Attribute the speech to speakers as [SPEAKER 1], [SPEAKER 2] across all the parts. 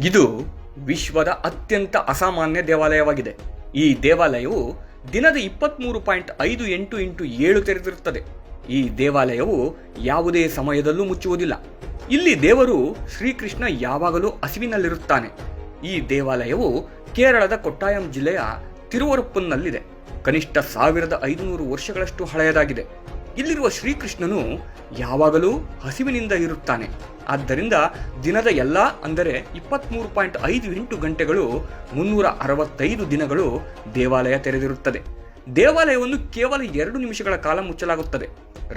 [SPEAKER 1] ಇದು ವಿಶ್ವದ ಅತ್ಯಂತ ಅಸಾಮಾನ್ಯ ದೇವಾಲಯವಾಗಿದೆ. ಈ ದೇವಾಲಯವು ದಿನದ 23.58 ತೆರೆದಿರುತ್ತದೆ. ಈ ದೇವಾಲಯವು ಯಾವುದೇ ಸಮಯದಲ್ಲೂ ಮುಚ್ಚುವುದಿಲ್ಲ. ಇಲ್ಲಿ ದೇವರು ಶ್ರೀಕೃಷ್ಣ ಯಾವಾಗಲೂ ಹಸಿವಿನಲ್ಲಿರುತ್ತಾನೆ. ಈ ದೇವಾಲಯವು ಕೇರಳದ ಕೊಟ್ಟಾಯಂ ಜಿಲ್ಲೆಯ ತಿರುವರಪ್ಪನ್ನಲ್ಲಿದೆ. ಕನಿಷ್ಠ 1500 ವರ್ಷಗಳಷ್ಟು ಹಳೆಯದಾಗಿದೆ. ಇಲ್ಲಿರುವ ಶ್ರೀಕೃಷ್ಣನು ಯಾವಾಗಲೂ ಹಸಿವಿನಿಂದ ಇರುತ್ತಾನೆ. ಆದ್ದರಿಂದ ದಿನದ ಎಲ್ಲ ಅಂದರೆ 23.58 ಗಂಟೆಗಳು 365 ದಿನಗಳು ದೇವಾಲಯ ತೆರೆದಿರುತ್ತದೆ. ದೇವಾಲಯವನ್ನು ಕೇವಲ 2 ನಿಮಿಷಗಳ ಕಾಲ ಮುಚ್ಚಲಾಗುತ್ತದೆ,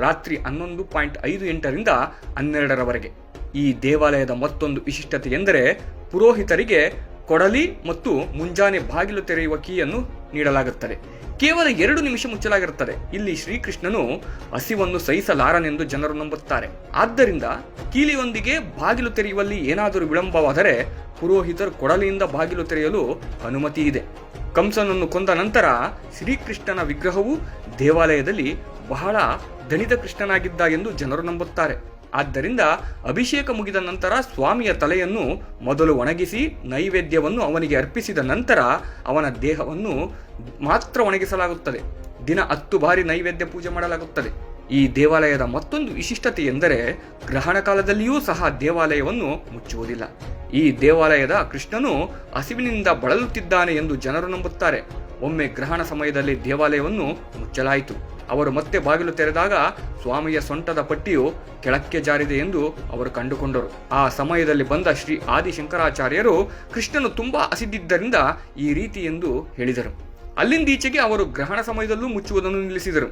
[SPEAKER 1] ರಾತ್ರಿ 11.58 12ರವರೆಗೆ. ಈ ದೇವಾಲಯದ ಮತ್ತೊಂದು ವಿಶಿಷ್ಟತೆ ಎಂದರೆ ಪುರೋಹಿತರಿಗೆ ಕೊಡಲಿ ಮತ್ತು ಮುಂಜಾನೆ ಬಾಗಿಲು ತೆರೆಯುವ ಕೀಯನ್ನು ನೀಡಲಾಗುತ್ತದೆ. ಕೇವಲ 2 ನಿಮಿಷ ಮುಚ್ಚಲಾಗಿರುತ್ತದೆ. ಇಲ್ಲಿ ಶ್ರೀಕೃಷ್ಣನು ಹಸಿವನ್ನು ಸಹಿಸಲಾರನೆಂದು ಜನರು ನಂಬುತ್ತಾರೆ. ಆದ್ದರಿಂದ ಕೀಲಿಯೊಂದಿಗೆ ಬಾಗಿಲು ತೆರೆಯುವಲ್ಲಿ ಏನಾದರೂ ವಿಳಂಬವಾದರೆ ಪುರೋಹಿತರು ಕೊಡಲಿಯಿಂದ ಬಾಗಿಲು ತೆರೆಯಲು ಅನುಮತಿ ಇದೆ. ಕಂಸನನ್ನು ಕೊಂದ ನಂತರ ಶ್ರೀಕೃಷ್ಣನ ವಿಗ್ರಹವು ದೇವಾಲಯದಲ್ಲಿ ಬಹಳ ದಣಿದ ಕೃಷ್ಣನಾಗಿದ್ದ ಎಂದು ಜನರು ನಂಬುತ್ತಾರೆ. ಆದ್ದರಿಂದ ಅಭಿಷೇಕ ಮುಗಿದ ನಂತರ ಸ್ವಾಮಿಯ ತಲೆಯನ್ನು ಮೊದಲು ಒಣಗಿಸಿ ನೈವೇದ್ಯವನ್ನು ಅವನಿಗೆ ಅರ್ಪಿಸಿದ ನಂತರ ಅವನ ದೇಹವನ್ನು ಮಾತ್ರ ಒಣಗಿಸಲಾಗುತ್ತದೆ. ದಿನ 10 ಬಾರಿ ನೈವೇದ್ಯ ಪೂಜೆ ಮಾಡಲಾಗುತ್ತದೆ. ಈ ದೇವಾಲಯದ ಮತ್ತೊಂದು ವಿಶಿಷ್ಟತೆ ಎಂದರೆ ಗ್ರಹಣ ಕಾಲದಲ್ಲಿಯೂ ಸಹ ದೇವಾಲಯವನ್ನು ಮುಚ್ಚುವುದಿಲ್ಲ. ಈ ದೇವಾಲಯದ ಕೃಷ್ಣನು ಹಸಿವಿನಿಂದ ಬಳಲುತ್ತಿದ್ದಾನೆ ಎಂದು ಜನರು ನಂಬುತ್ತಾರೆ. ಒಮ್ಮೆ ಗ್ರಹಣ ಸಮಯದಲ್ಲಿ ದೇವಾಲಯವನ್ನು ಮುಚ್ಚಲಾಯಿತು. ಅವರು ಮತ್ತೆ ಬಾಗಿಲು ತೆರೆದಾಗ ಸ್ವಾಮಿಯ ಸೊಂಟದ ಪಟ್ಟಿಯು ಕೆಳಕ್ಕೆ ಜಾರಿದೆ ಎಂದು ಅವರು ಕಂಡುಕೊಂಡರು. ಆ ಸಮಯದಲ್ಲಿ ಬಂದ ಶ್ರೀ ಆದಿಶಂಕರಾಚಾರ್ಯರು ಕೃಷ್ಣನು ತುಂಬಾ ಹಸಿದಿದ್ದರಿಂದ ಈ ರೀತಿ ಎಂದು ಹೇಳಿದರು. ಅಲ್ಲಿಂದೀಚೆಗೆ ಅವರು ಗ್ರಹಣ ಸಮಯದಲ್ಲೂ ಮುಚ್ಚುವುದನ್ನು ನಿಲ್ಲಿಸಿದರು.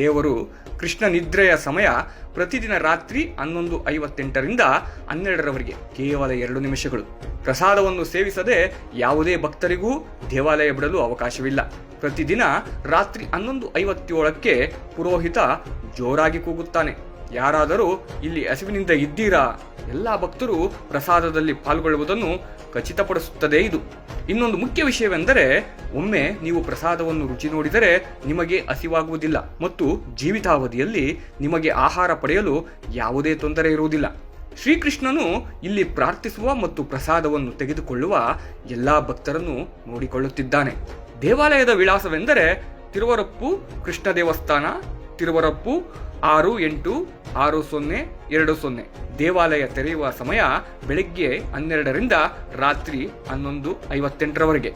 [SPEAKER 1] ದೇವರು ಕೃಷ್ಣ ನಿದ್ರೆಯ ಸಮಯ ಪ್ರತಿದಿನ ರಾತ್ರಿ 11:58 12ರವರೆಗೆ ಕೇವಲ 2 ನಿಮಿಷಗಳು. ಪ್ರಸಾದವನ್ನು ಸೇವಿಸದೆ ಯಾವುದೇ ಭಕ್ತರಿಗೂ ದೇವಾಲಯ ಬಿಡಲು ಅವಕಾಶವಿಲ್ಲ. ಪ್ರತಿದಿನ ರಾತ್ರಿ 11:57 ಪುರೋಹಿತ ಜೋರಾಗಿ ಕೂಗುತ್ತಾನೆ, ಯಾರಾದರೂ ಇಲ್ಲಿ ಹಸಿವಿನಿಂದ ಇದ್ದೀರಾ? ಎಲ್ಲ ಭಕ್ತರು ಪ್ರಸಾದದಲ್ಲಿ ಪಾಲ್ಗೊಳ್ಳುವುದನ್ನು ಖಚಿತಪಡಿಸುತ್ತದೆ. ಇದು ಇನ್ನೊಂದು ಮುಖ್ಯ ವಿಷಯವೆಂದರೆ ಒಮ್ಮೆ ನೀವು ಪ್ರಸಾದವನ್ನು ರುಚಿ ನೋಡಿದರೆ ನಿಮಗೆ ಹಸಿವಾಗುವುದಿಲ್ಲ ಮತ್ತು ಜೀವಿತಾವಧಿಯಲ್ಲಿ ನಿಮಗೆ ಆಹಾರ ಪಡೆಯಲು ಯಾವುದೇ ತೊಂದರೆ ಇರುವುದಿಲ್ಲ. ಶ್ರೀಕೃಷ್ಣನು ಇಲ್ಲಿ ಪ್ರಾರ್ಥಿಸುವ ಮತ್ತು ಪ್ರಸಾದವನ್ನು ತೆಗೆದುಕೊಳ್ಳುವ ಎಲ್ಲ ಭಕ್ತರನ್ನು ನೋಡಿಕೊಳ್ಳುತ್ತಿದ್ದಾನೆ. ದೇವಾಲಯದ ವಿಳಾಸವೆಂದರೆ ತಿರುವರಪ್ಪು ಕೃಷ್ಣ ದೇವಸ್ಥಾನ, ತಿರುವರಪ್ಪು 686020. ದೇವಾಲಯ ತೆರೆಯುವ ಸಮಯ ಬೆಳಗ್ಗೆ 12 ರಾತ್ರಿ 11:58ರವರೆಗೆ.